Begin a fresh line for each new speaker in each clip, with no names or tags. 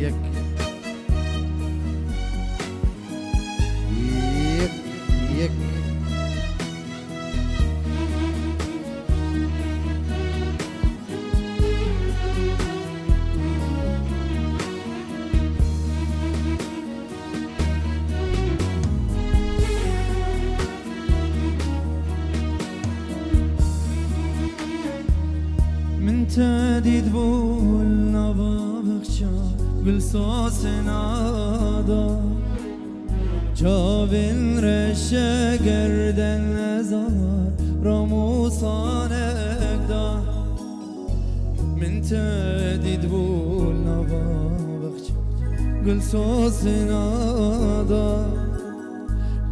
يك يك من تديد بول نبابخشا بالصوص نادا جابن رشا گردن ازار راموسانك دا من تديد بول نبابخشا بالصوص نادا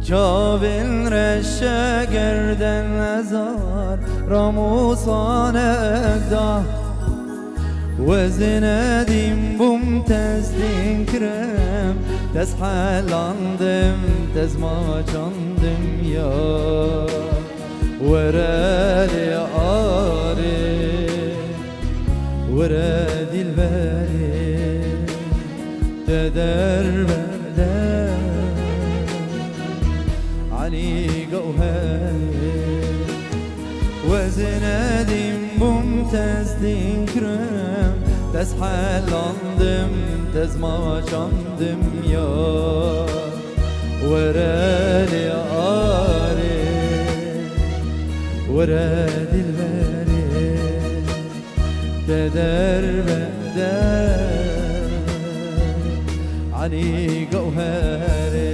جابن رشا گردن ازار راموسانك دا وزندیم بوم تزدین کرم تز حلاندم تز ما جاندم یا ورالي آري ورادي الباري تدرب علي جوهري وزندیم ممتاز دین کرم تز حلاندم تز ما جاندم یا ورالي آري ورادي الباري تدرب علي جوهري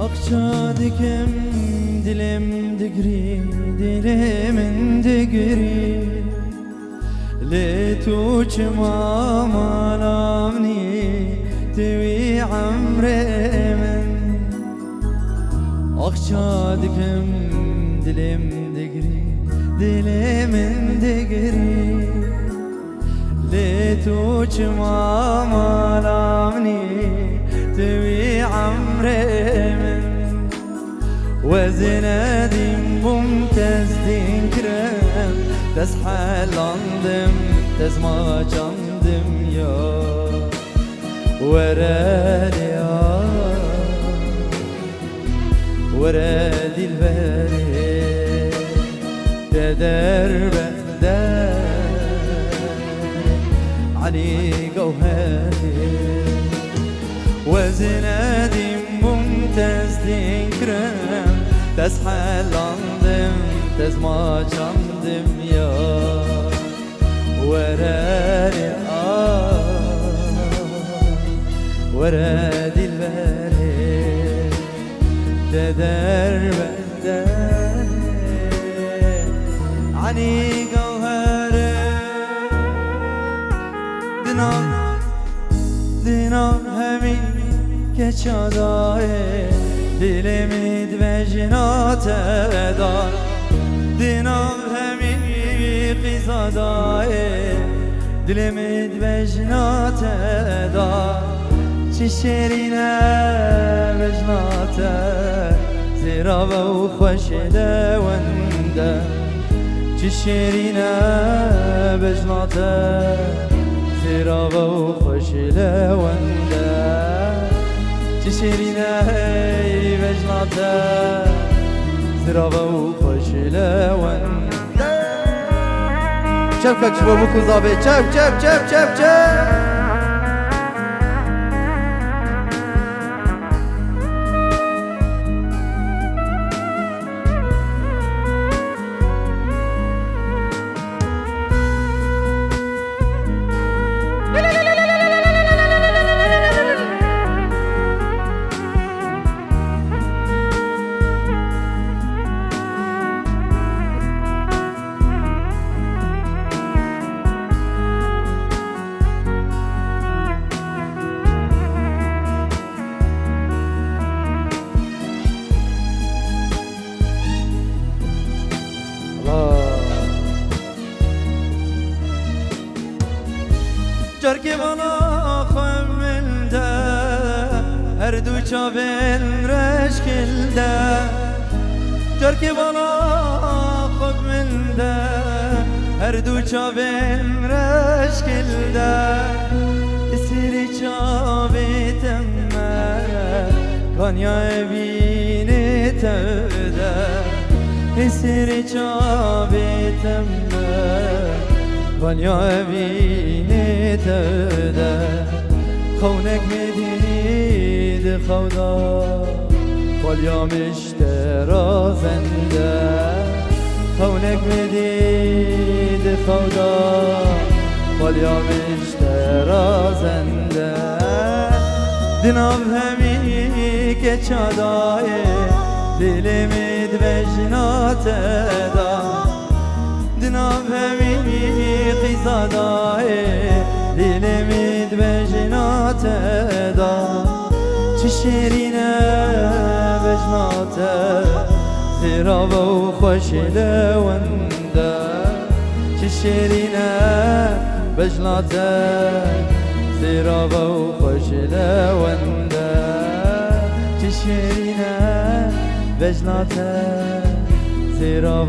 Akşadıkem dilim digri dilimin digri ليتوش ماما لامني توي عمري من أخشادكم دلم دقري دلمن دقري ليتوش ماما لامني توي عمري من وزندیم ممتاز دین کرم تز حلاندم تز ما جاندم یا ورالي ورادي الباري تدرب علي جوهري وزندیم ممتاز دین کرم تز حلاندم تز ما جاندم یا ورالي ورادي الباري تدرب عني جوهري دينار همي كشاداي دلمي دبجنات دار دينار همي قصداي دلمي دبجنات دار چشرينا بجنات زرابة وخوش لونده چشرينا بجنات زرابة وخوش لونده چشرينا بجنات زرابة وخوش لونده شبكك شبابك وزابي شب شب شب شب شب جرکی بالا خوام من ده هر دو چاوین رشکل ده جرکی بالا خوام من ده هر دو چاوین رشکل ده اسیری چاوی تمه کانیا بینی تده اسیری چاوی تمه کانیا بینی تده خونک مدید خودا خالیا مشترا زنده خونک مدید خودا خالیا مشترا زنده دناب همی که چادای دل مید وجنات دا دناب همی قیزادای دل مید وجنات دا چه شیرینه وجنات زیرا و خوش لونده چه شیرینه وجنات زیرا و خوش لونده چه شیرینه وجنات زیرا و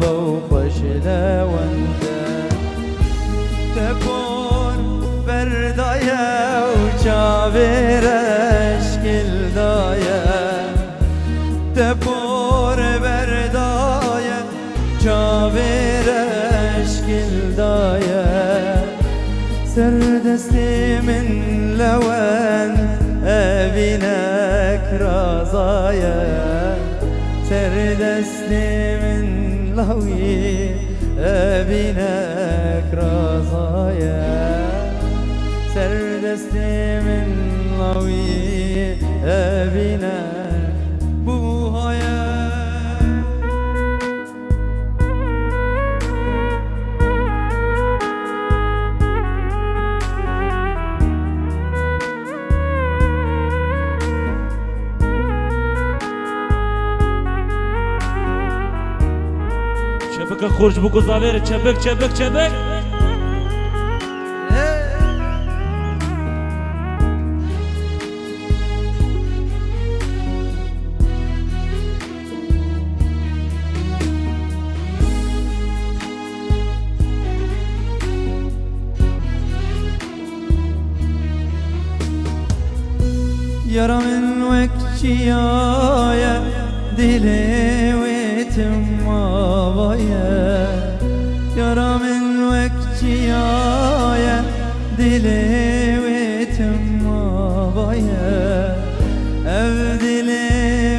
خوش لونده تکن بردایه و چاویرش گل دایه تپور بردایه چاویرش گل دایه سردستی من لون أبينك رضايا سردستی من لوي أبينك رضايا سردستی من لوي أبينك بوهايا
چبک خورج بگو زاویر چبک چبک چبک
يرى من وكشيايا دلي ويتماويا يرى من وكشيايا دلي ويتماويا أبدلي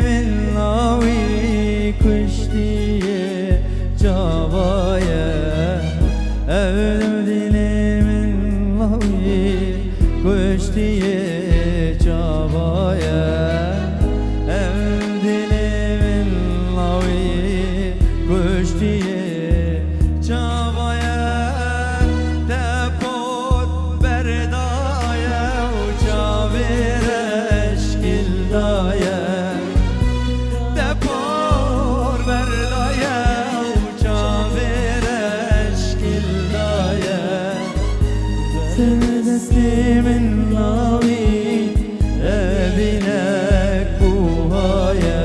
من ناوي كشتي جاوايا أبدلي من ناوي كشتي جاوايا أبدلي من ناوي كشتي جاوايا تبود بردايا وجاويرش كلدايا تبور بردايا وجاويرش كلدايا سردستی من ناوي أبينك بوهايا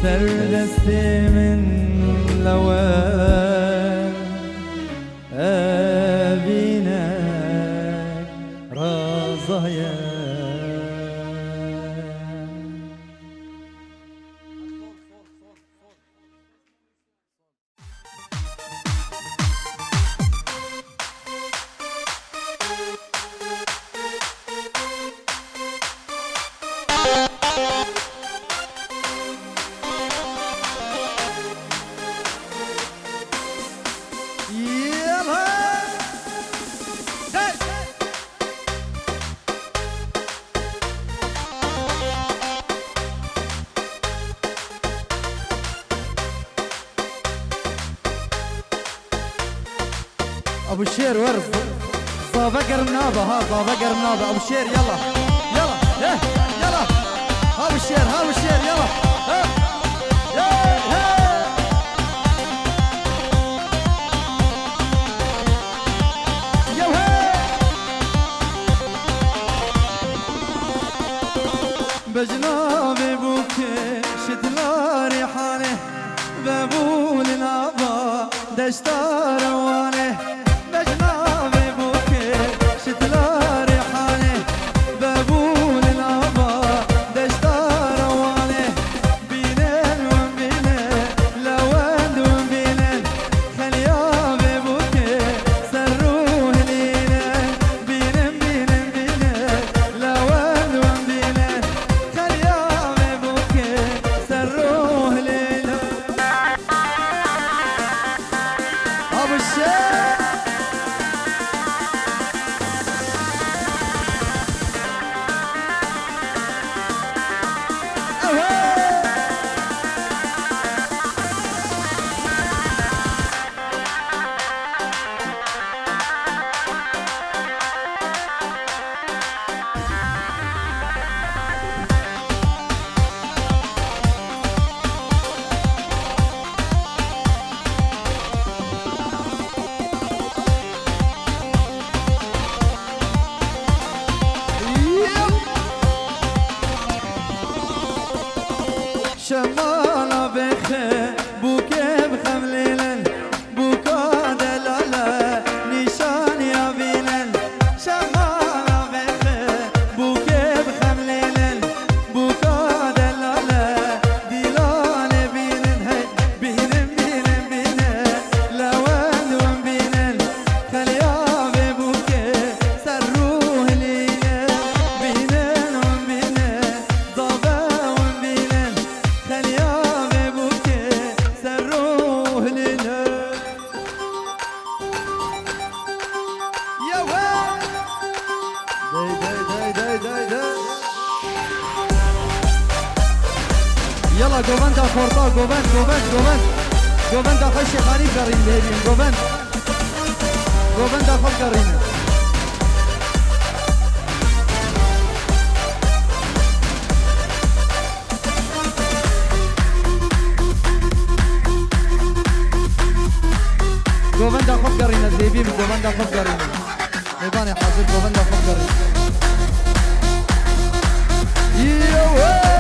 سردستی من لوان أبينك رضايا ابو الشير ورد صافا قرمنابه ها صافا قرمنابه ابو الشير يلا يلا يلا ابو الشير ابو الشير يلا بجنابي بوكي شتلاري حالي بابول العبا دشتار واني بجنابي بوكي شتلاري حالي بابول العبا دشتار واني بينن وبينن لوند وبينن خليابي بوكي سروه لينن بينن بينن بينن لوند وبينن خليابي بوكي سروه لينن ابو الشيخ شمالة بخي بوكي بخمليلن بوكا دلالة نشان يا بينن شمالة بخي بوكي بخمليلن بوكا دلالة ديلان بينن هي بينن بينن بينن لوند وبينن خليابي بوكي سروه لينن بينن وبينن ضبا وبينن خليابي بوكي سروه لنا يا وين داي داي داي يلا جوفندا خورتا جوفندا خشي خريب قرين لهبين جوفندا خل قرين جوفندا خل قرين الزيبين جوفندا خل قرين نباني حاضر جوفندا خل قرين يوه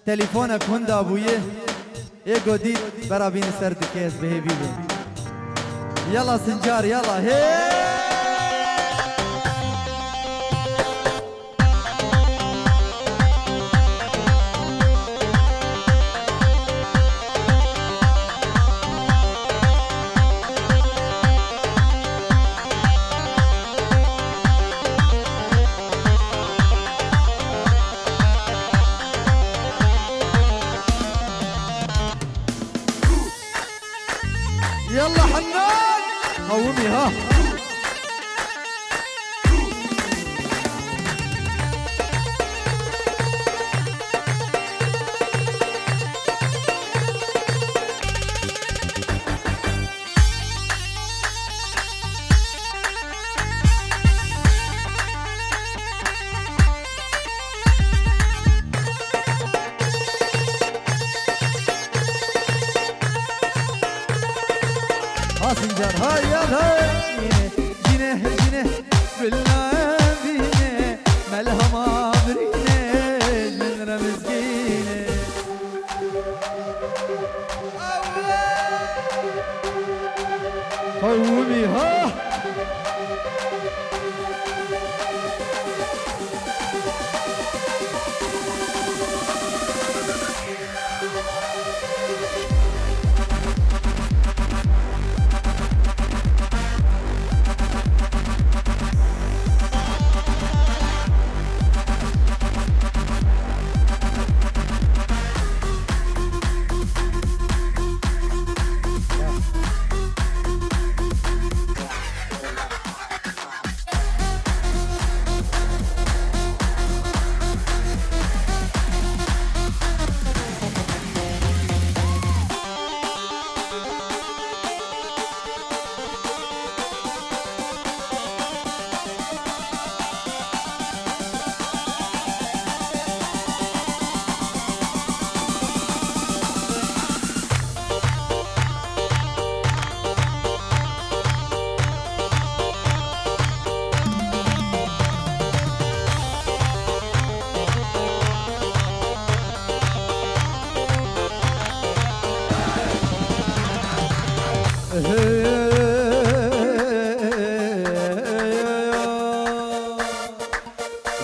تليفونك هوندا ابويه ايجو ديد برابين سرد كيس بهبيبي يلا سنجار يلا هي يلا حنان قومي ها سنجار هاي هاي جينه جينه بالله بينه ملهم عمرينه من رمزقينه قومي ها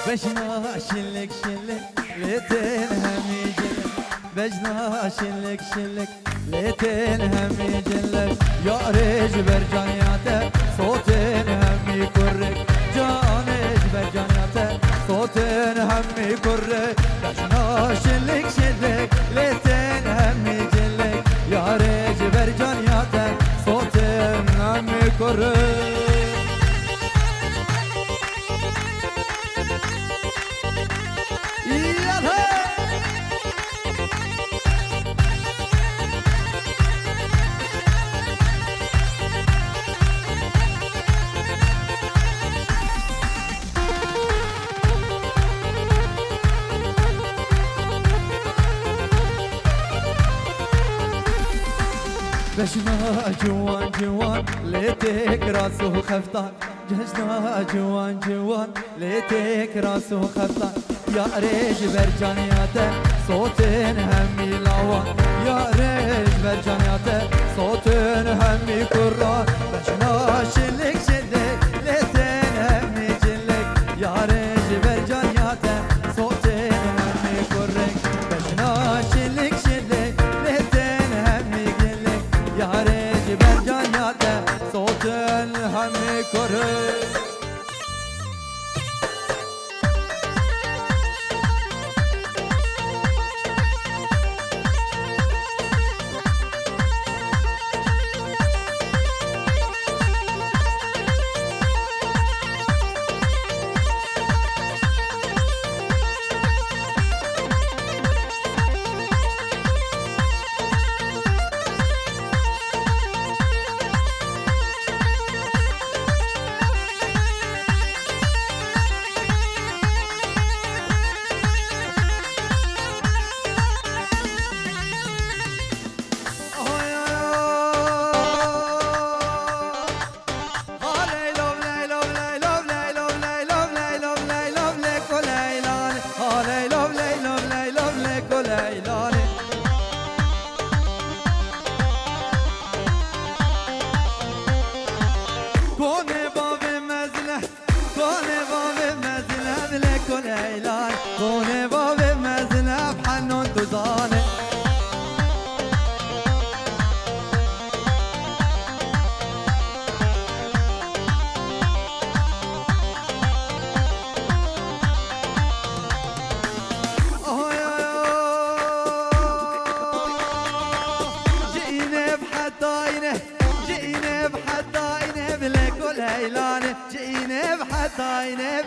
بجنا شلك شلك لتنهم يجلك بجنا شلك شلك لتنهم يجلك يا ريج برجانياته صوتين هم يكرك جانج برجانياته صوتين هم يكرك بجنا شلك شلك لتنهم يجلك يا ريج برجانياته صوتين هم يكرك بجنا جوان جوان ليتك راسه خفتان جهجنا جوان جوان ليتك راسه خفتان يا ريج برجانياته صوتين همي لاوان يا ريج برجانياته صوتين همي كران بجنا شلك شلك ليتين همي جلك يا ريج برجانياته صوتين همي كرك بجنا شلك شلك ليتين همي جلك يا ريج برجانياته صوتين همي كرك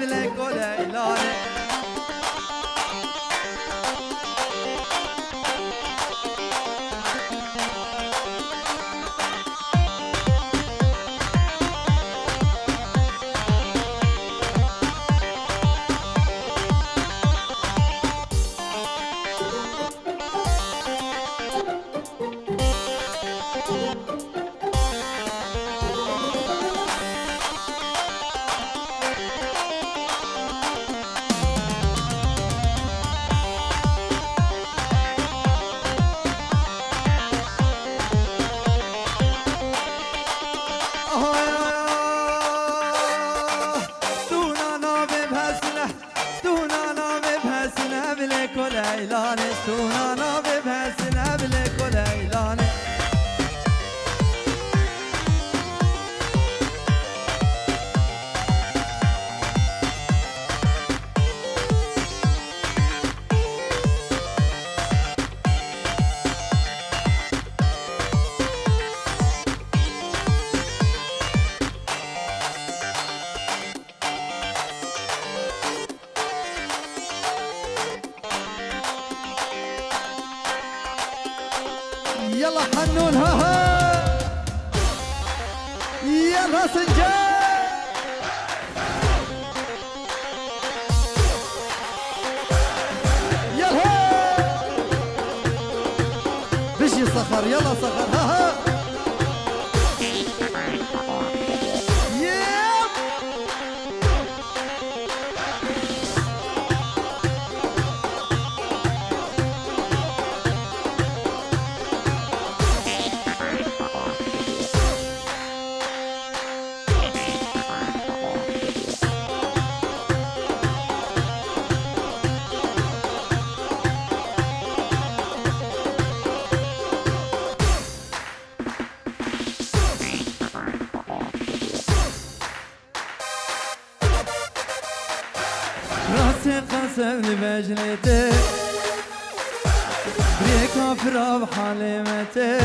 بلك ولا إلاني يلا حنون ها ها يلا سنجاب يلا بشي صخر يلا صخر ها ها راسي قسم بجنيتي بريك كافرة بحليمتي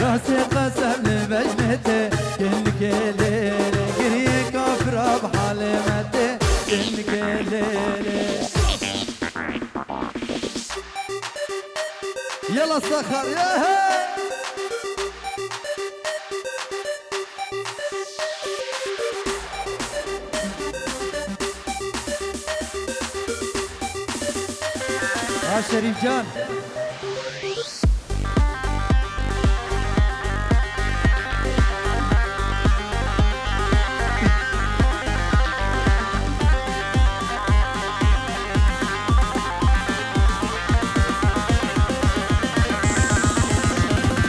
راسي قسم بجنيتي كلك ليلي بريك كافرة بحليمتي كلك ليلي يلا صخر يا شريف جان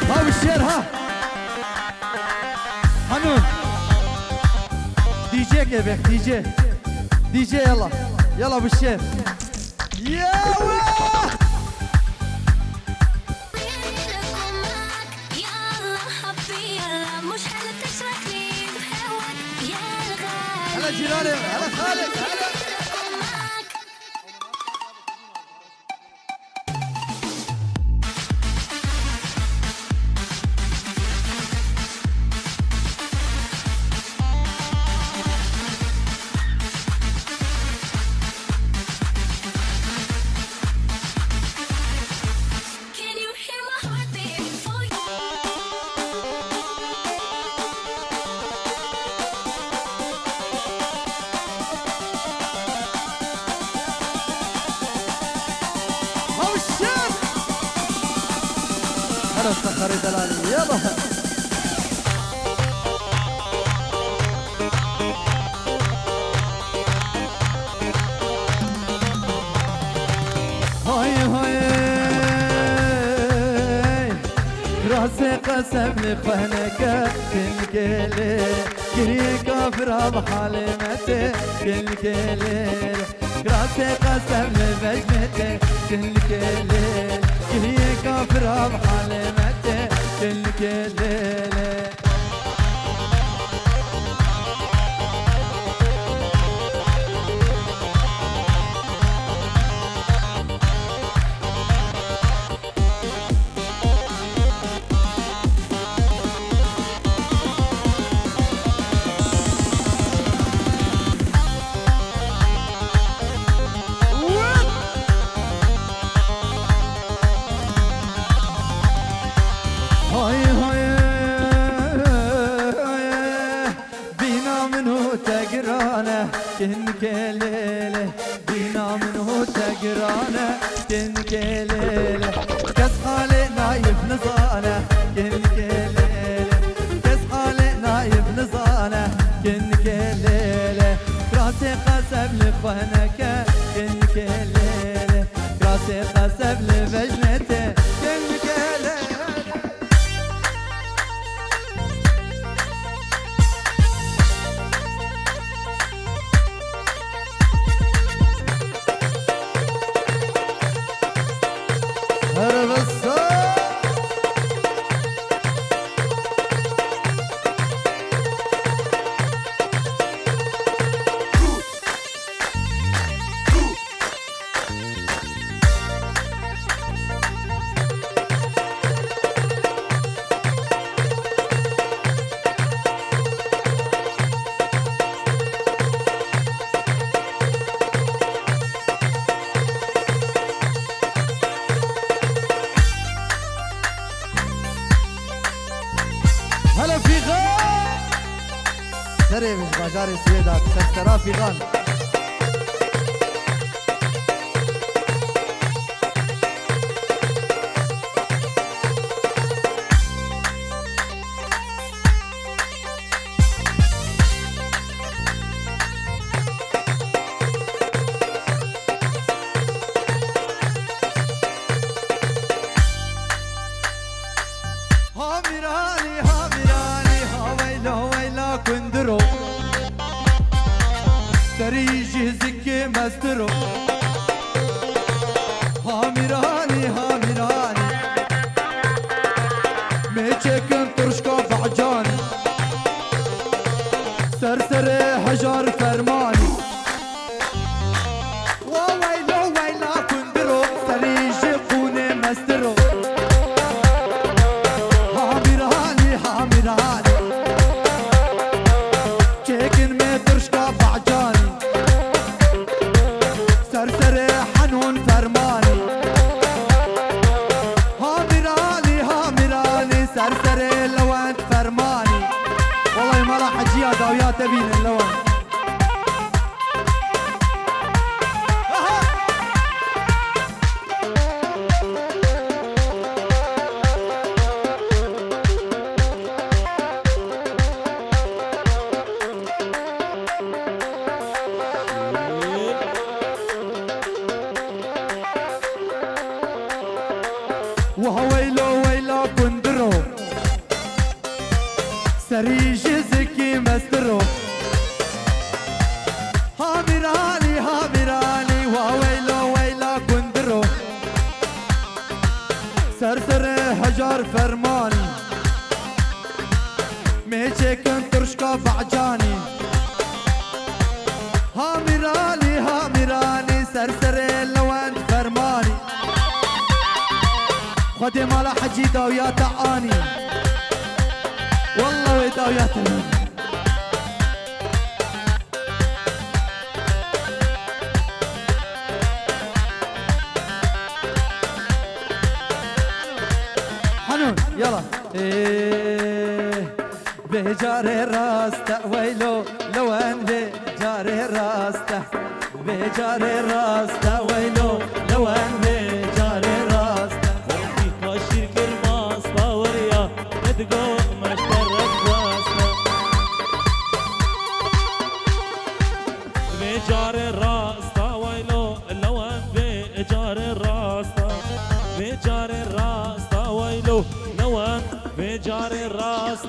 ها بالشير ها حنون دي جي كيفك دي جي يلا يلا بالشير يا هلا جيراني هلا خالد هلا صخر دلالي يلا هاي هاي راسي قسم لخنك كل كري كافر بحلمتي كل راسي قسم لبجنتي كل كري كافر بحلمتي كل نزانه كنك ليله كس حالي نايف نزانه كنك ليله كس حالي نايف نزانه كنك ليله راسي قسم لفهنك كنك ليله راسي قسم لفجنته كنك ليله هرب الصوت هلا في غان سري مش بجار السويدات ترى في غان هامراني هامراني هاويلو ويلا كندرو تريجي زكي مسترو هامراني هامراني ميشكن ترشكو بعجاني سرسري حجار فرماني وويلو ويلا كندرو تريجي قوني مسترو چکن می درشکا بعجانی سرسر حنون فرمانی هامرانی سرسر لوند فرمانی والله ما راح اجيها داويات تبين اللوند وهويلو ويلا كندرو سريج زكي مسترو هامراني هامراني وهويلو ويلا كندرو سرسر حجار فرماني ميشكن ترشكا بعجاني هامراني هامراني سرسر لوند فرماني خدي مالا حجي داويا تعاني والله وداويا تعاني حنون يلا بجاري راسته ويلو لوين بجاري راسته بجاري راسته ويلو لوين بجاري راسته
كاشير كرماس باوريا ندقو مشترك واسنا بجار الراس ويلو لوين بجار الراس بجار الراس ويلو لوين بجار الراس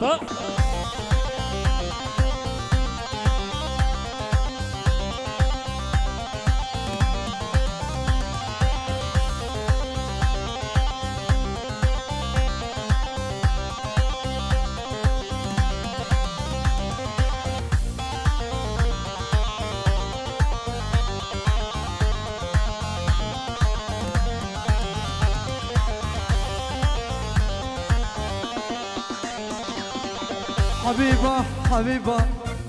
حبيبة حبيبة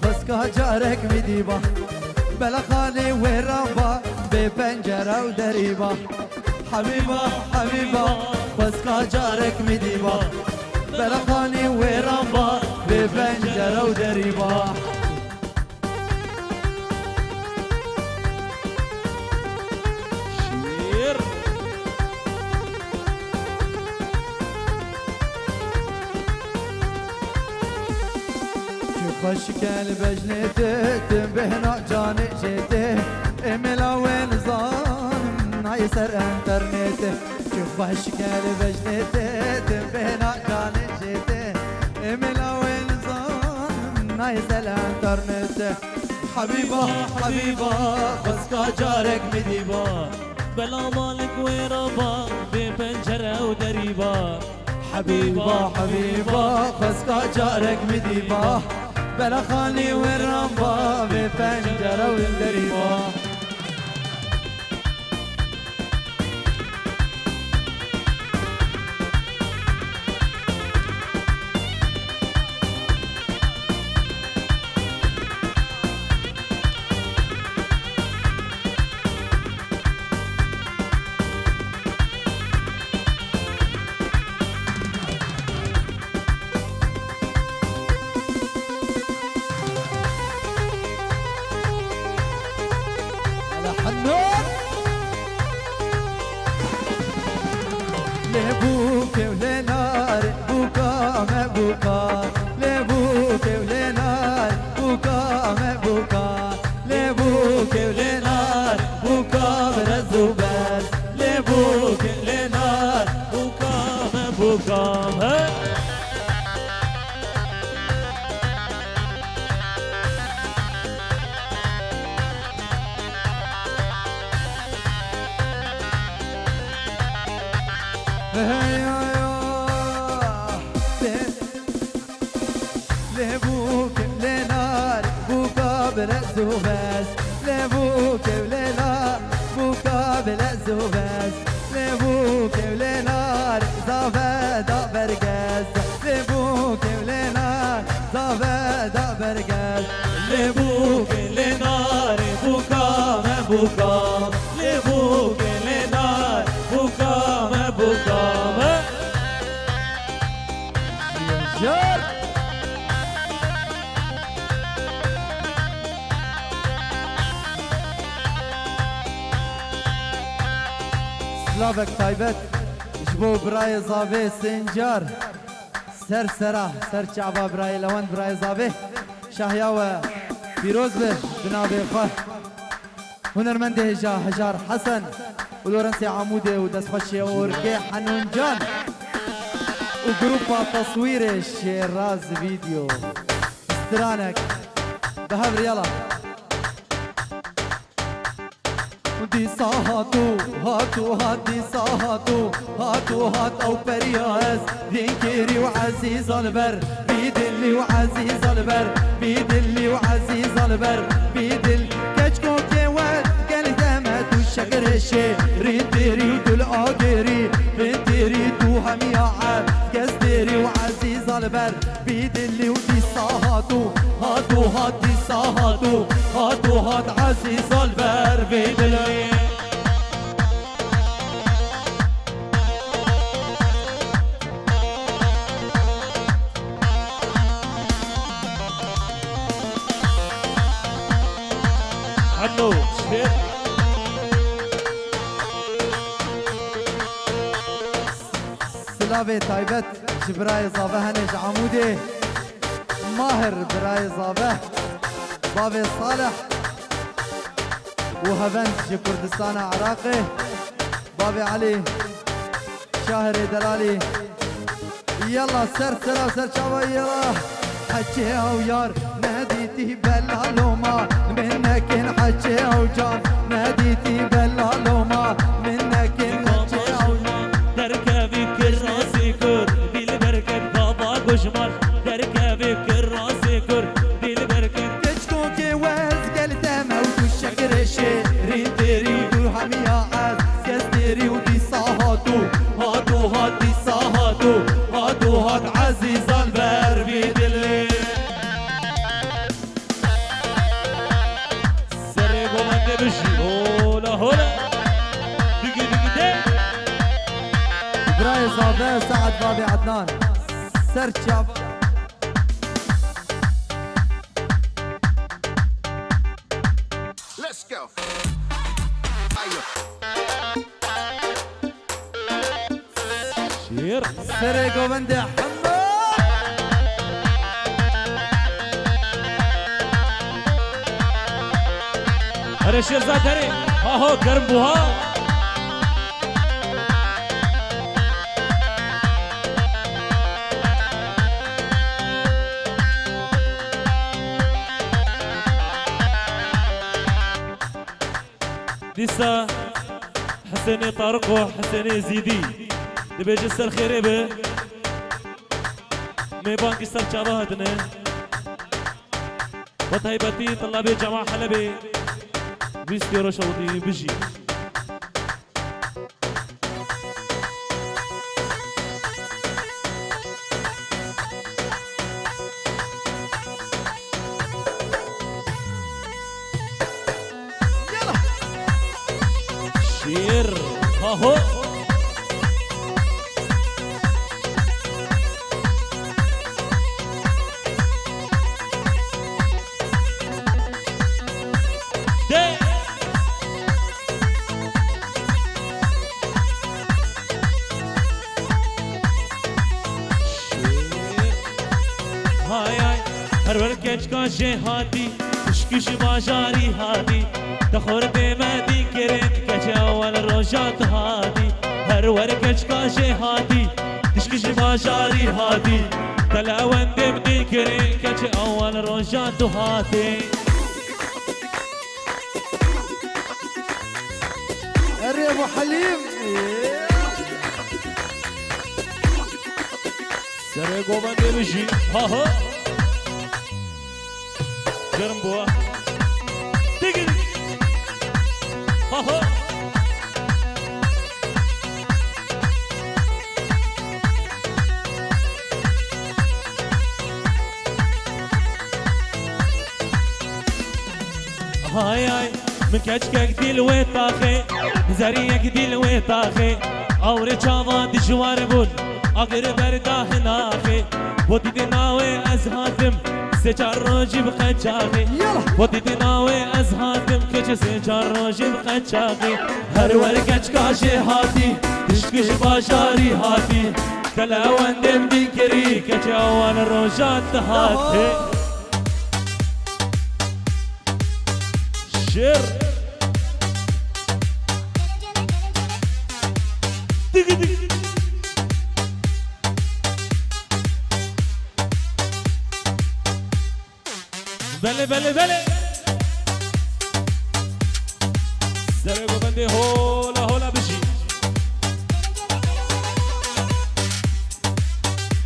بس كهجارك مديبة بلا خالي ورابة ببنجرة ودريبة حبيبة حبيبة بس كهجارك مديبة بلا خالي ورابة ببنجرة ودريبة
شير
خشك البجنته تنبهنا جاني جيته املا وين ظالم نايسر انترنته شوف خشك البجنته تنبهنا جاني جيته املا وين ظالم نايسر انترنته حبيبه حبيبه خسكا جارك مديبه
بلا مالك وربا ببنجرة ودريبا
حبيبه حبيبه خسكا جارك مديبه بلا خالي والرمبا بفنجرة والدريبة لبوك ولنار بوكا مبوكا لبوك ولنار بوكا مبوكا لبوك ولنار بوكا برزوبر لبوك
لنار بوكا بوكا
لبوك لنار بوكا برزوبس لبوك ولنار بوكا برزوبس لبوك ولنار زافدا برجاز لبوك ولنار زافدا برجاز
لبوك لنار بوكا بوكا لبوك لنار بوكا بوكا
جار سلافك تايبت جبو براي زابي سنجار سر سرا سر شعبا براي لوان براي زابي شهيا وفيروز به بنابي خه هنرمند هجار حسن ولورنسي عمودي ودسخشي وركي حنون جان وجروبا تصوير شيراز فيديو استرانك بهبر يلا دي صاحتو هاتو هاتي صاحتو هاتو هات او برياس ذكري وعزيز البر بيدلي وعزيز البر بيدلي وعزيز البر بيدل كشكو كيوال قال دمت والشكر الشي ريدري ودل اجري ريدري تو هم يا عب قصدري وعزيز البر بيدلي ودي صاحتو هاتو هاتي صاحتو هاتو هات عزيز البر بيدلي
عنو شفير
سلافي تايبت جبراي صابه هنج عمودي ماهر براي صابه بابي صالح وهبنت جي كردستان عراقي بابي علي شاهر دلالي يلا سر سر سر شابا يلا حكي او يار ناديتي بلا لوما منك حكي او جان ناديتي بلا لوما منك حكي او جان
دركبي كراسي كر دل بركب بابا قشمر دركبي كراسي كر دل بركب
كشكوكي وز قلت موت الشكر الشي ريدري دو هم يا عز كستري ودي صاحتو هاتو هاتي صاحتو هاتو هات عزيز البر بيدلي
سرقوا من بشي هولا هولا دقي دقي دي
براي صابه سعد بابي عدنان سرشاب
Let's go.
شير
سرقوا بندي حمد
अरे शेरजाद अरे हाँ हो गर्म बुहा ديسا حسني طارقو حسني زيدي دبي جسر خيري به مي بانك سر شابهتنا وطيبتي طلابي جماعة حلبي بيستيرو شوطي بجي شير ها هو كشكا جهاتي كشكش باجاري هادي تخور بمدي كرين كجاول روجات هادي هر ور كشكا جهاتي كشكش باجاري هادي تلاون بمدي كرين كجاول روجات هادي
يا ابو حليم
سرقو بندي بجي ها ها گرم بوا دیگر ها ها هاي هاي من كشكك دي الويطاخي زريك دي الويطاخي اوري چاوا دي جوار بود اگر بردا هناخي بودي دي ناوي ازهاتم سجار روجي بقچاقي ودي دي ناوي ازهاتم كش سجار روجي بقچاقي هر ورقچ كاشي هاتي تشكش باشاري هاتي تلاوان دم ديكري كجاوان روجات هاتي شير دق دق بله بله بله سرقو بندي هولا هولا بشي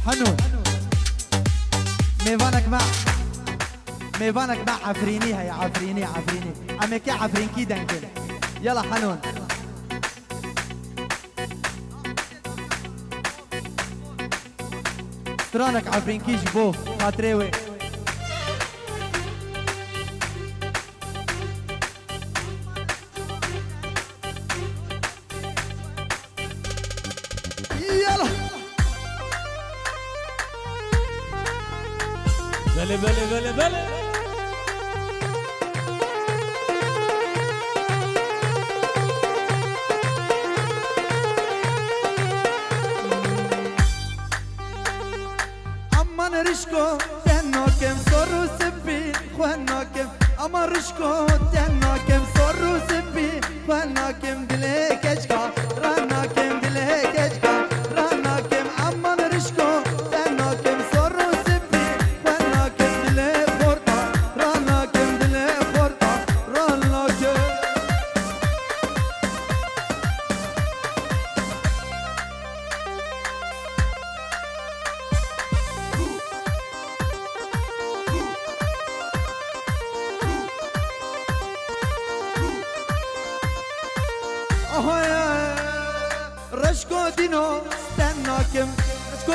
حنون ميفانك مع عفريني هي عفريني عمك يا عفرين كي دنكن يلا حنون ترانك عفرين كي جبوه خاطريوي
بله بله بله بله
اما رشكو تناكم صرو سبي خواناكم اما رشكو تناكم صرو سبي خواناكم دلي كشكا راناكم دلي كشكا راناكم اما رشكو تناكم صرو سبي خواناكم دلي خورتا راناكم دلي خورتا راناكم رشكو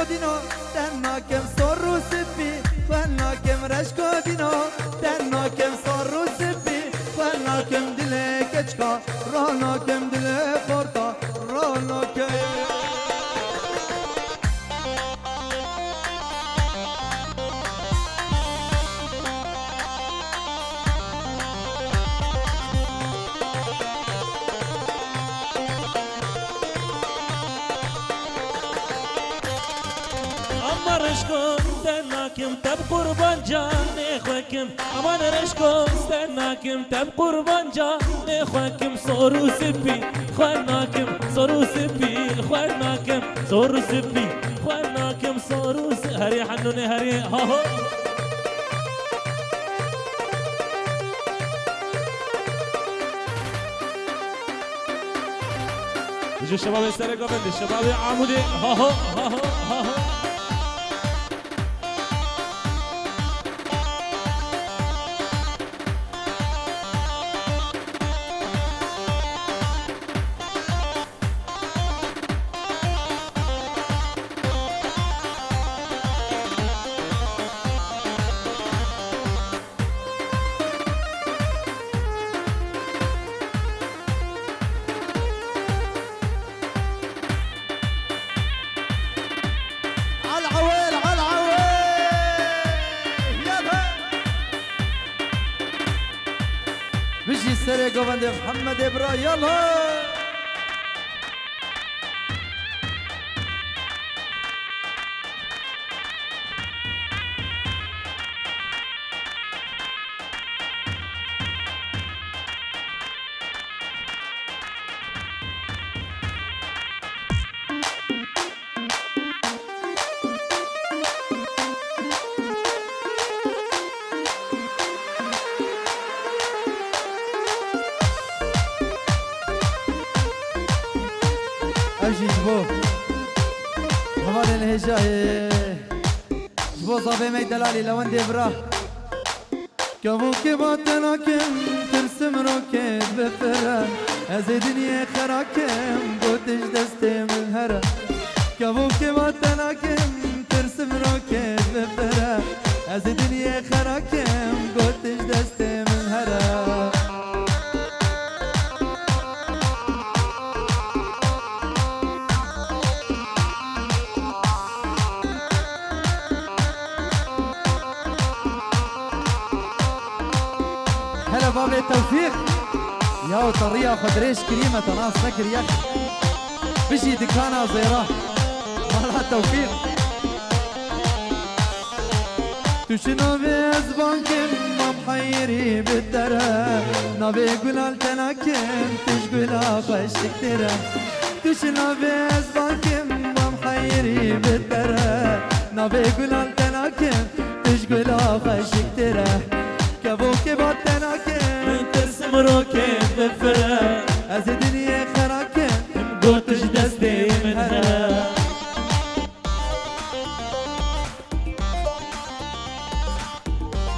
دينو تناكم صرو سبي فناكم رشكو دينو تناكم صرو سبي فناكم دلي كشكا راناكم دلي خورتا راناكم
رشكم خوكم تب قربان جاني خوكم امان رشكو استناكم تب قربان جاني خوكم صورو سبي خواناكم صورو سبي خواناكم صورو سبي خواناكم صورو هري حنوني هري ها ها يجوا الشباب يسترقوا بند الشباب يا عمودي ها ها ها ها ها
بيجي سري قوبند محمد ابراهيم يلا اجي جبو هذا الهجاي جبو صافي مي دلالي لوندي برا كابوكي باتناكم ترسم روكت بفرا ازي دنيا خراكم بوتش دستي من هرا كابوكي باتناكم ترسم روكت بفرا ازي دنيا خراكم بوتش دستي من هرا هلا بابي توفيق يا طريقة خضريش كريمة تناس نكر يا بيجي دكانة زيرة مالها توفيق توش نابي ازبانكم ما محيري بالدرة نابي قلال تناكم توش قلا خشك ترى توش نابي ازبانكم ما محيري بالدرة نابي قلال تناكم توش قلا خشك ترى كابوكي باتناكم
ترسم روكت بفرا
از دنيا خراكم
قوتش دستي منها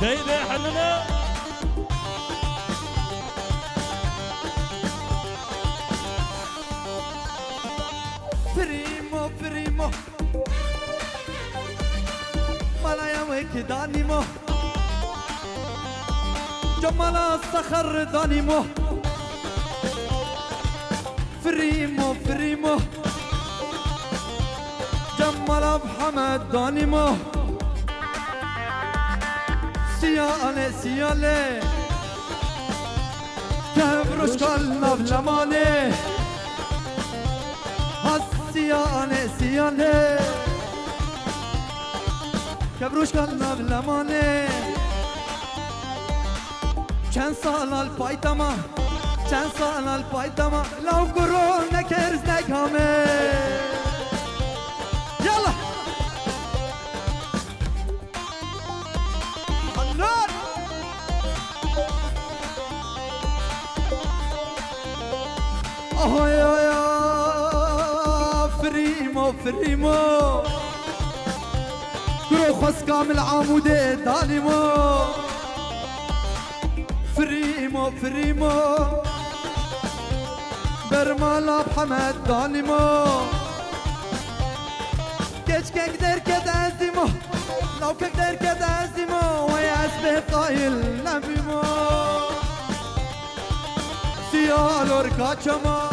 دايدي حننا
بريمو بريمو مالا يوك دانيمو جمال الصخر دانيمو فريمو فريمو جمال محمد دانيمو سيالي سيالي كبرش قلنا بجمالي هالسيالي سيالي كبرش قلنا بجمالي چند سال الپایتما چند سال الپایتما لو گرو نکرز نگامه یلا حنان آهای آیا فریمو فریمو گرو خواست کامل عموده دانیمو فريمو فريمو برمالا بحمد دانيمو كيش كقدر كده ازيمو لو كقدر كده ازيمو ويا اسبه قايل نبيمو سيالو ركاتشما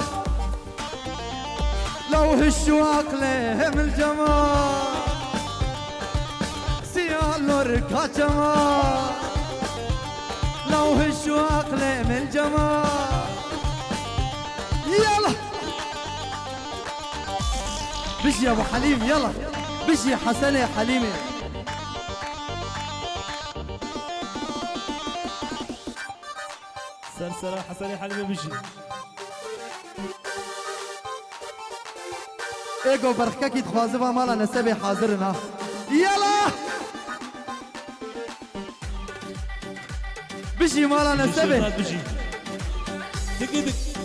لو هشوا عقلهم الجمال سيالو ركاتشما لو هشوا عقلهم الجمال يلا بشي يا ابو حليم يلا بشي حسن يا حليمي
سرسرة حسني حلبي بشي
ايگو برخکه کی تخوازه و مالا نسبه حاضرنا يلا بشي مالا نسبه
بشي دق دق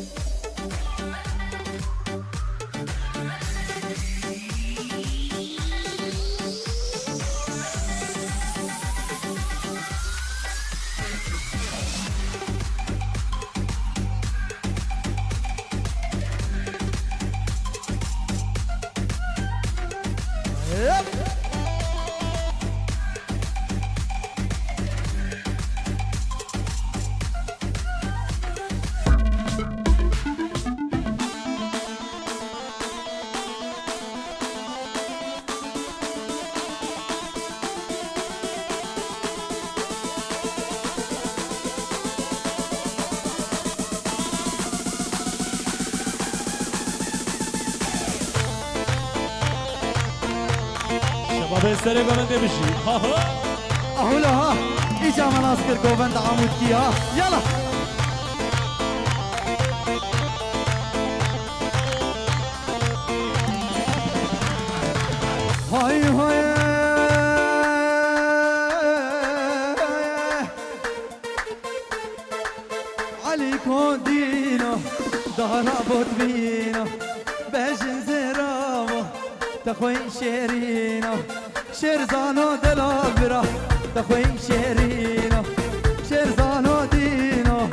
شباب سري قومند بشي ها ها
اهو ها اجا مناصكر گوبند عمود کی ها يلا هاي هاي عليكم دينا دارا بوتبينا بجن زرامو تخوين شيرينا شيرزانو دلابرا تخوين شيرينا شيرزانو دينا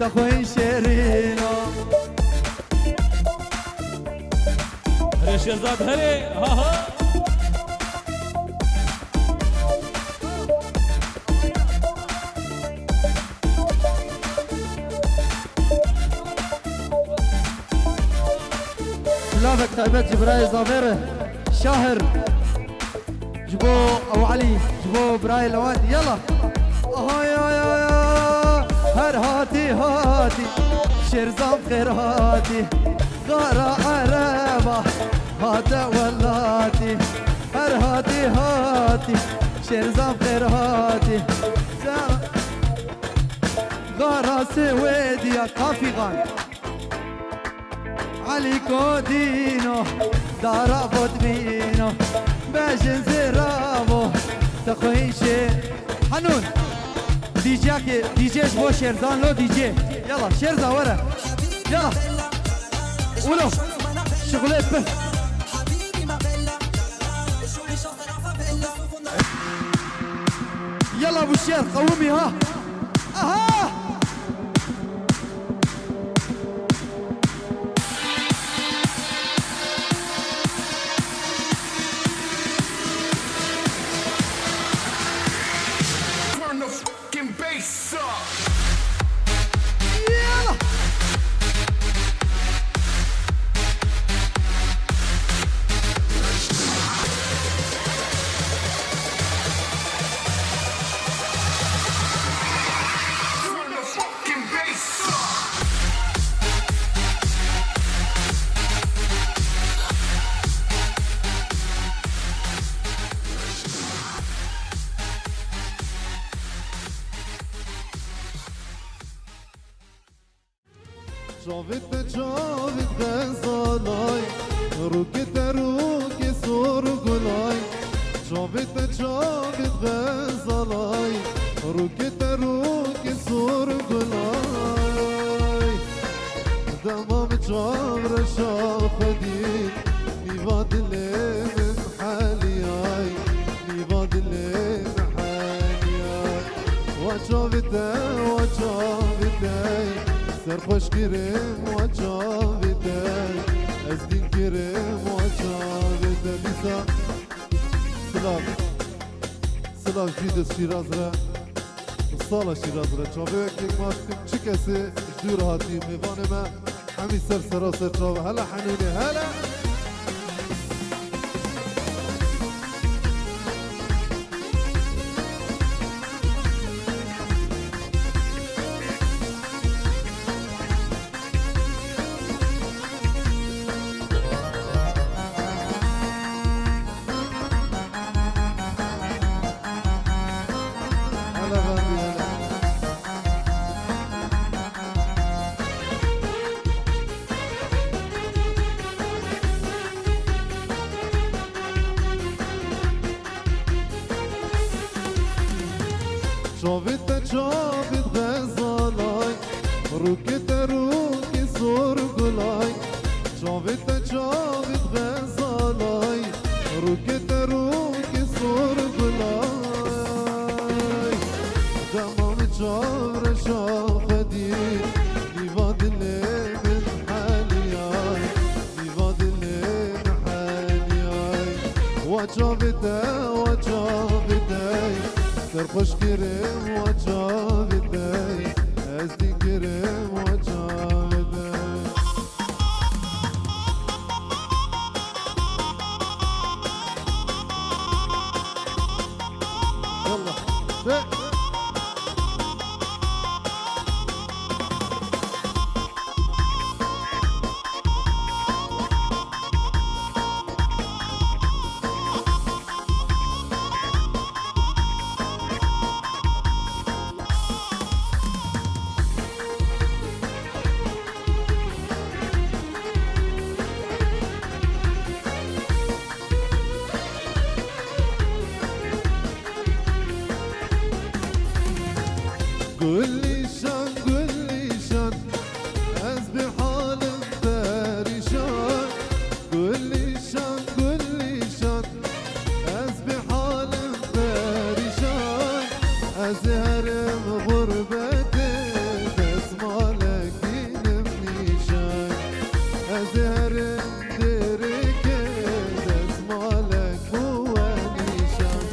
تخوين شيرينا
هري شيرزاد هري ها ها
لافك تايبت جبراي زافير شاهر جبو او علي جبو براي لواد يلا هاي هاي هر هاتي هاتي شيرزام خير هاتي غارة عربة هاتا ولاتي هر هاتي هاتي شيرزام خير هاتي غارة سويديا كافي غان علي كودينو دارا بودمينو باجن زرابو تخويشي حنون دي جي بو شيرزان لو دي جي يلا شيرزا ورا يلا ولو شغلي بف يلا ابو الشيخ قومي ها اها
جاوید غزالای روک سرگلای جاوید غزالای روک سرگلای دمام جام رشاق دید میواد من حالیای میواد من حالیای وجاوید سرخوش کرم و جاویده از دین کرم و جاویده لیسا سلام جید شیراز را سال شیراز را چاوه یک ماشکم چی کسی جدور هاتی میوان ما همی سر چاوه هلا حنونی هلا شافت شافت غزالاي روكت روكي صور قلاي شافت شافت غزالاي روكت روكي صور قلاي دمام شافر شافدي نيفاد اللي من حالياي نيفاد اللي من حالياي وشافتها وشافتها سرخوش كريم وشافتها ازدي كريم وشافتها يلا قول لي شان از بحالم پریشان قول لي شان از بحالم پریشان از هرم غربت دسمالك دینم نیشان از هرم درک دسمالك هو نیشان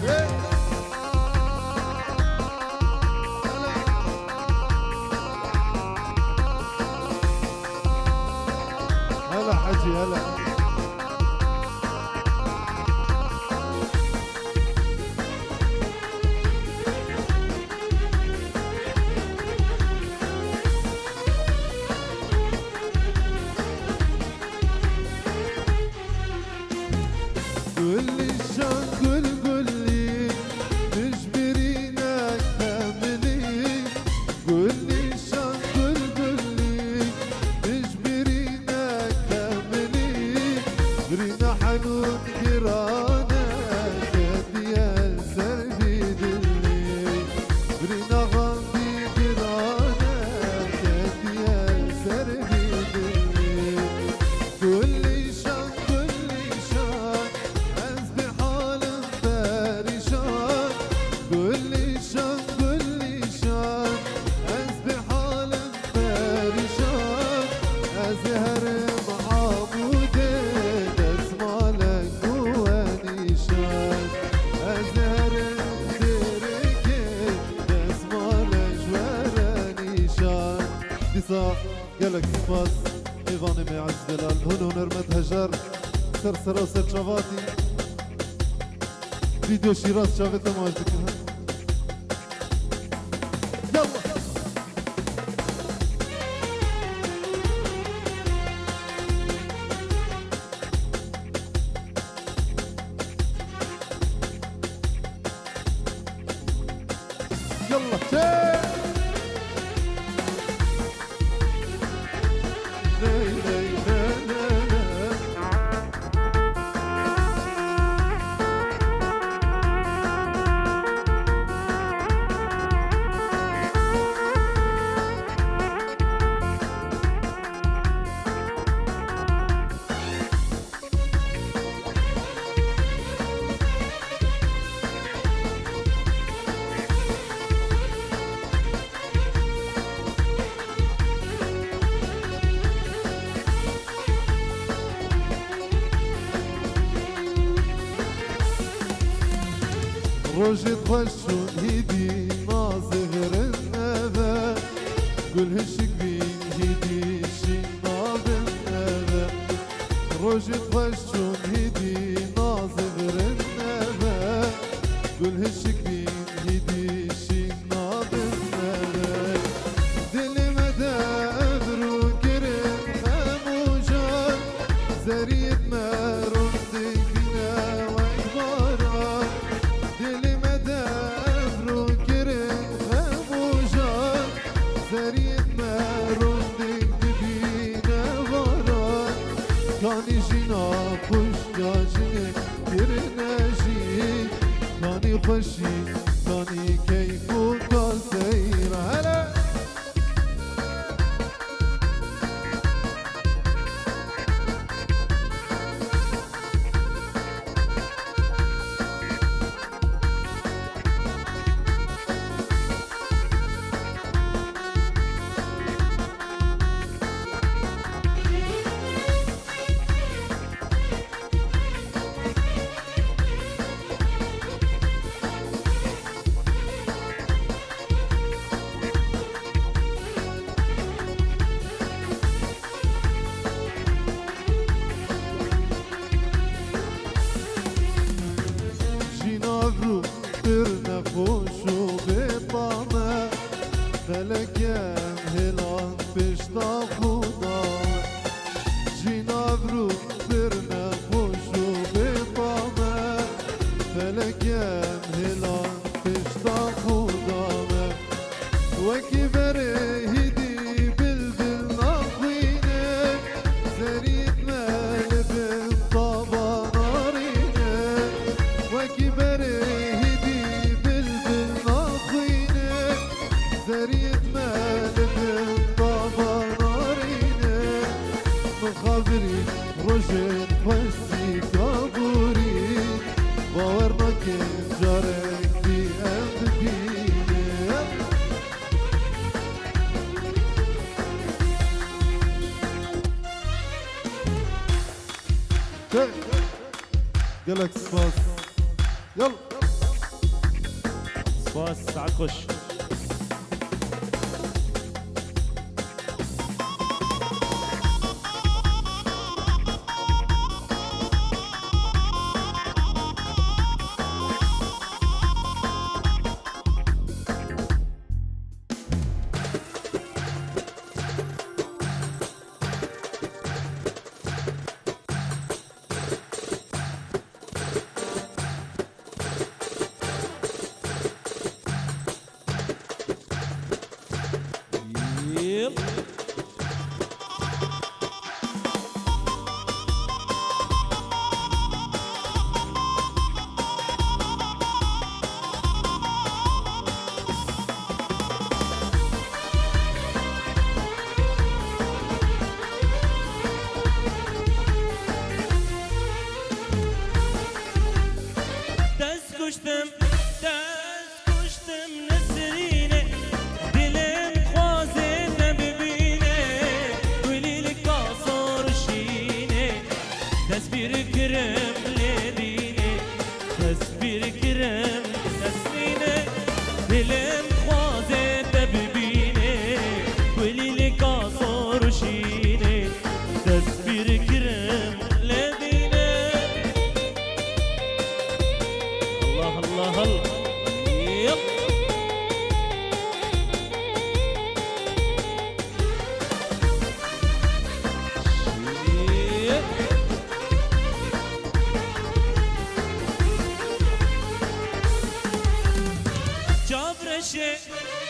هلا حجي هلا قول لي شان قول لي تجبرينا كاملين قول لي شان قول لي تجبرينا كاملين برينا حنون كرانا كديا السربي دلي برينا غامضي كرانا كديا السربي دلي قول لي شان از بحالم پریشان قول لي شان از بحالم پریشان از هرم عبوده دسمالك هو نیشان از هرم درکه دسمالك جوره نیشان دیسا گلک سپاس ایوان معز دلال هنو نرمت هجر سر سراسر شواتي فيديو شيراز شافته ما اجدكها يلا يلا روجي تخشون هيدي ناظهر النبا قول هشك بين هيدي شنا بالنبا روجي تخشون هيدي ناظهر النبا قول هشك بين هيدي شنا بالنبا دل مدى أبرو كرم خموجان زريد مارون دينا وإخباران دل مدى أبرو كرم خموجان زريد مارون دينا وإخباران كاني جينا خوش جاجني كرناجي كاني خوشي كاني كيفو خوشی کابوری باور نکن جارک دی ام ببینه قالك سباس يلا
سباس تعال خش يلا دست کشتم نسرینه دلم خوازه نببینه ولی لکاسار شینه دست بیر کرم لدینه دست بیر کرم نسرینه دلم خوازه نببینه ولی لکاسار شینه دست بیر کرم لدینه الله الله الله يلا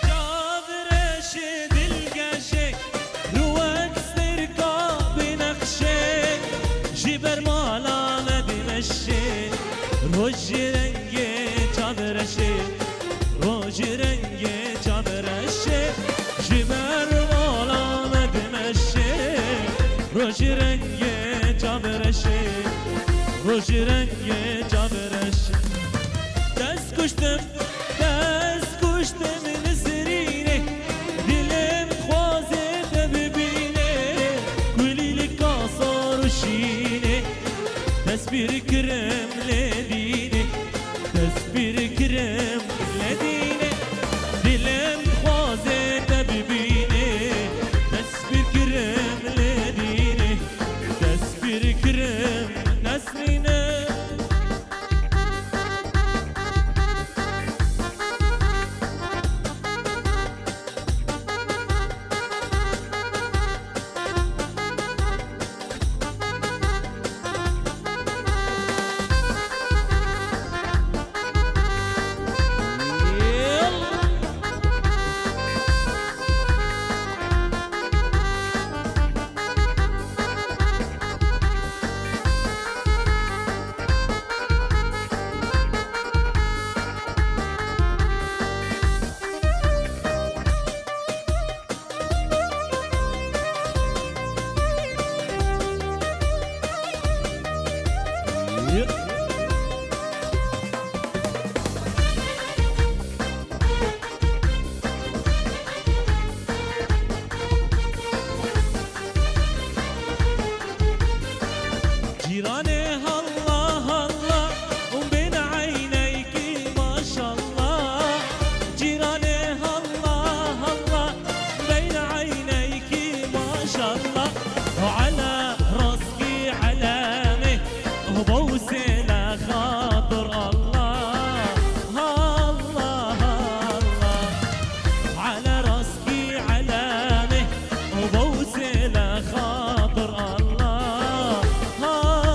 جابرشي دلقشي روك سرقا بنخشي جبر مالا دمشي روج رنگي جابرشي روج رنگي جابرشي جبر مالا دمشي روج رنگي جابرشي روج رنگي جابرشي دست کشتم نسرینه دلم خوازه ببینه کلی لکاسار شینه دست بیر کرم لدینه دست بیر کرم لدینه دلم خوازه ببینه دست بیر کرم لدینه دست بیر کرم نسرینه جيراني الله الله وبين عينيك ما شاء الله جيراني الله الله بين عينيك ما شاء الله وعلى راسك علامة وبوسة لخاطر الله الله الله على راسك علامة وبوسة لخاطر الله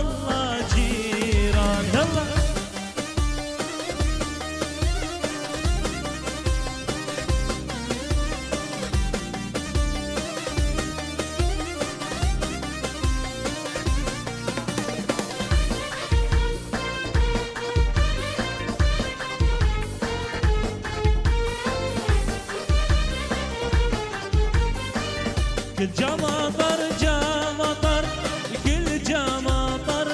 الله جيران يلا كل جمطر كل جمطر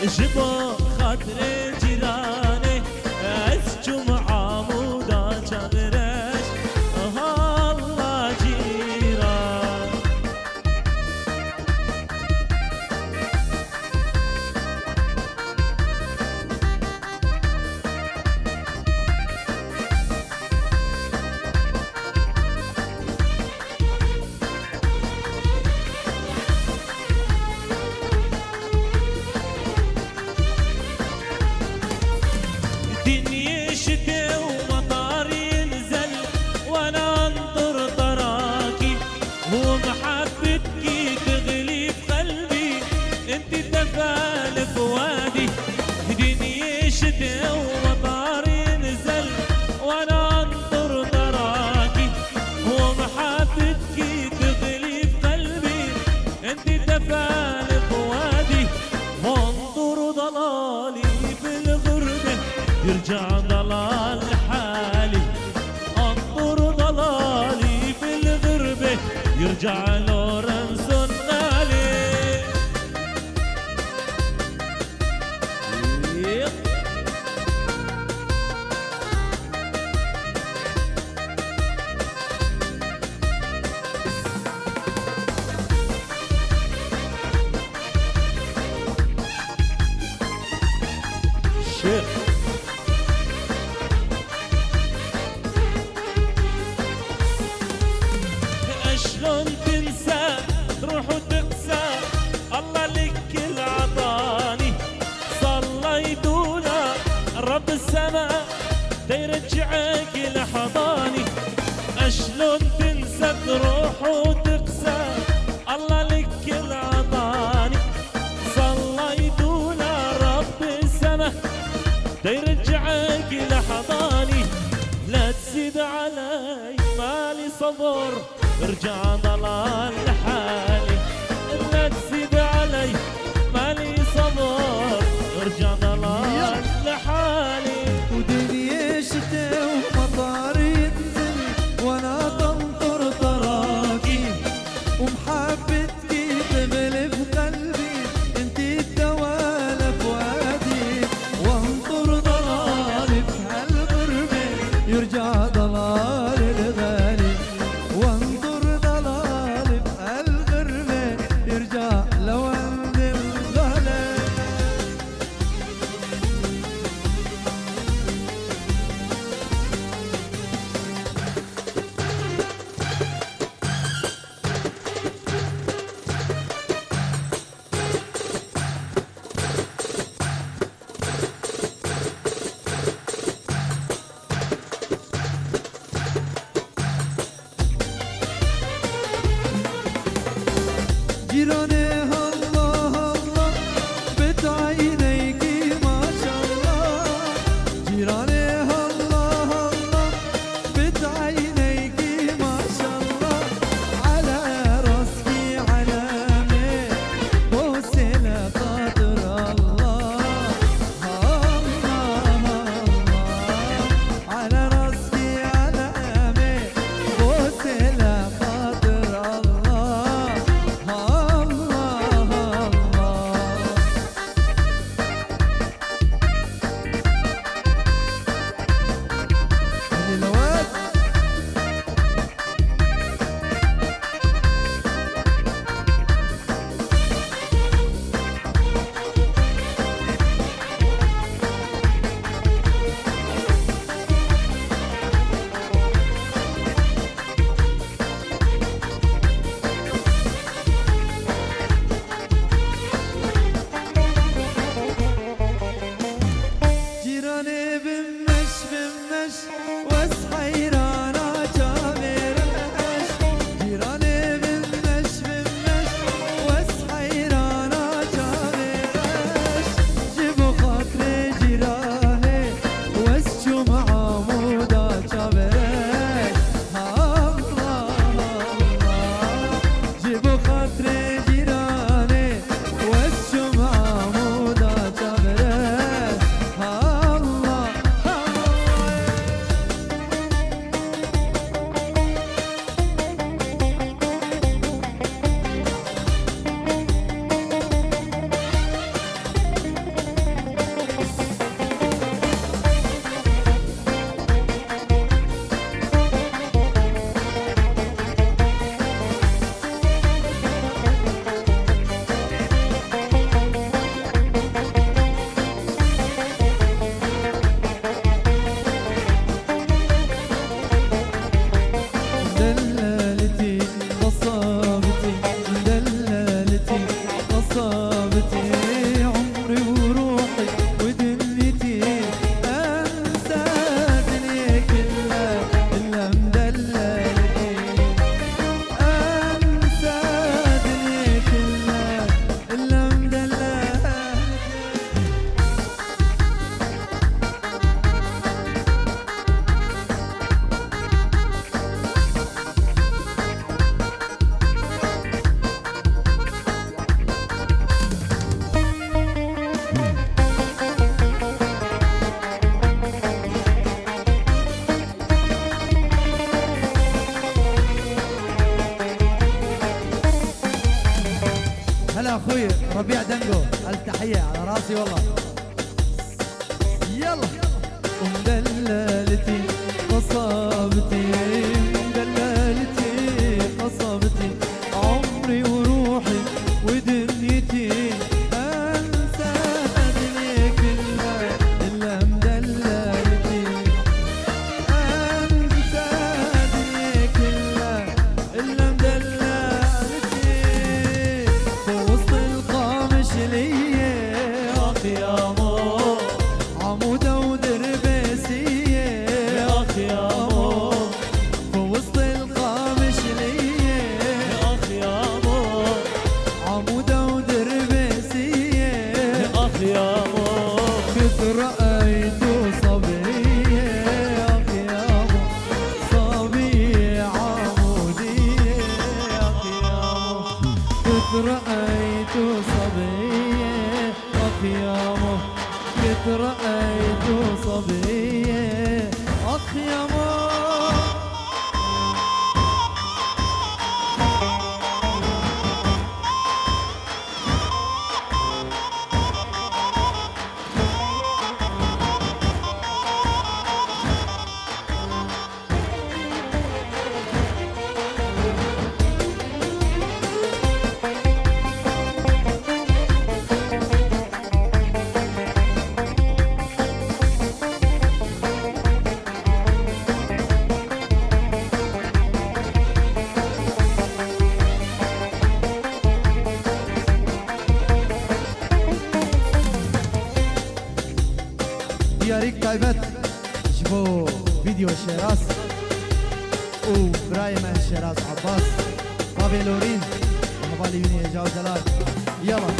جبو خاطر جيراني اسجم عمودا جبرش الله جيران دنيا شتاء ومطار ينزل وانا انظر تراكي ومحبتك تغلي في قلبي انت تفال في وادي دنيا شتاء ومطار ينزل وانا انظر تراكي ومحبتك تغلي في قلبي انت تفال في وادي وانظر ضلالي في الغربة يرجع ضلال حالي انظر ضلالي في الغربة يرجع لورنسون غالي شيخ شلون تنسى تروح وتقسى الله لك العطاني صليت ولا رب السماء تيرجعك لحضاني شلون تنسى تروح وتقسى الله لك العطاني صليت ولا رب السماء تيرجعك لحضاني لا تزيد علي مالي صبر ارجع ضلال لحالي لا تزيد علي مالي صبر ارجع ضلال لحالي
ودنيا شتاء ومطار ينزل وانا تنطر تراكي ومحبتك تغلي في قلبي انت الدوالة في وادي وانطر ضلالي في هالغربة يرجع ضلال الغالي وانظر ضلالي في هالغربة يرجع لوالد الغالي ربيع دنجو التحية على راسي والله. يلا ومدللتي قصابتي مدللتي قصابتي عمري وروحي ودنيتي انسى الدنيا كلها الا مدللتي انسى الدنيا كلها الا مدللتي في وسط القامش ليا
اخ يا مو
عمودة ودرباسية
اخ يا مو
في وسط القامش ليا
اخ يا مو
عمودة ودرباسية
اخ يا مو
كنت رأيته صبية أخ يا مو صبية عمودية أخ يا مو كنت رأيته صبية أخ يا مو كنت رأيته صبية أخ يا مو. دياريك تايبت شوفوا فيديو شيراز وبرايم شيراز عباس بابي لورين ومبالي بني جاو دلال. يلا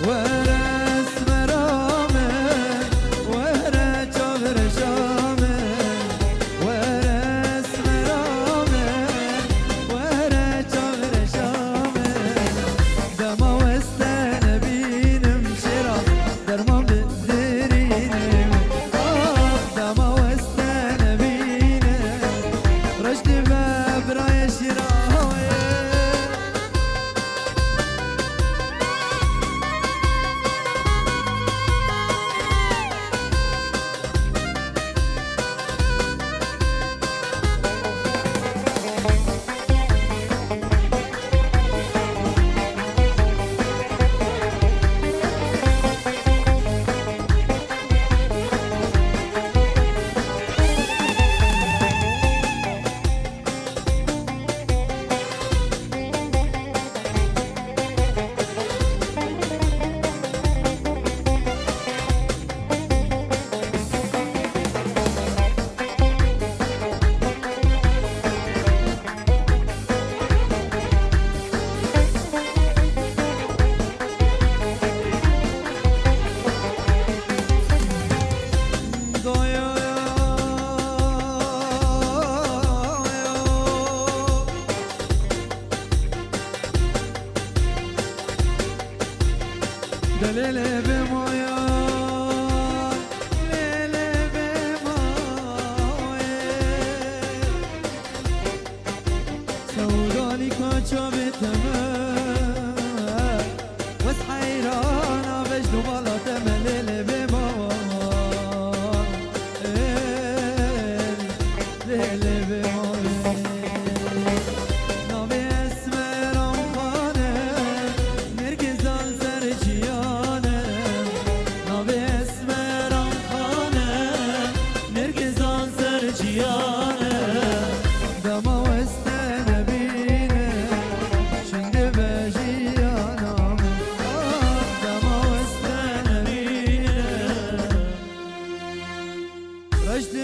ورس مرامن ورا جابر شامن ورس مرامن ورا جابر شامن دما وستان بينم شيراز درمان بالدرين دما وستان بينم رشد باب راي شيراز. ليلة بمويان ليلة بمويان سوداني كاتشا بتمام بس حيرانة بجدو بالا تمام ليلة بمويان ليلة بمويان نامي اسمرام خانم نركز على سرجيانم نامي اسمرام خانم نركز على سرجيانم دما وستان بينم شند بجيانم دما وستان بينم رشد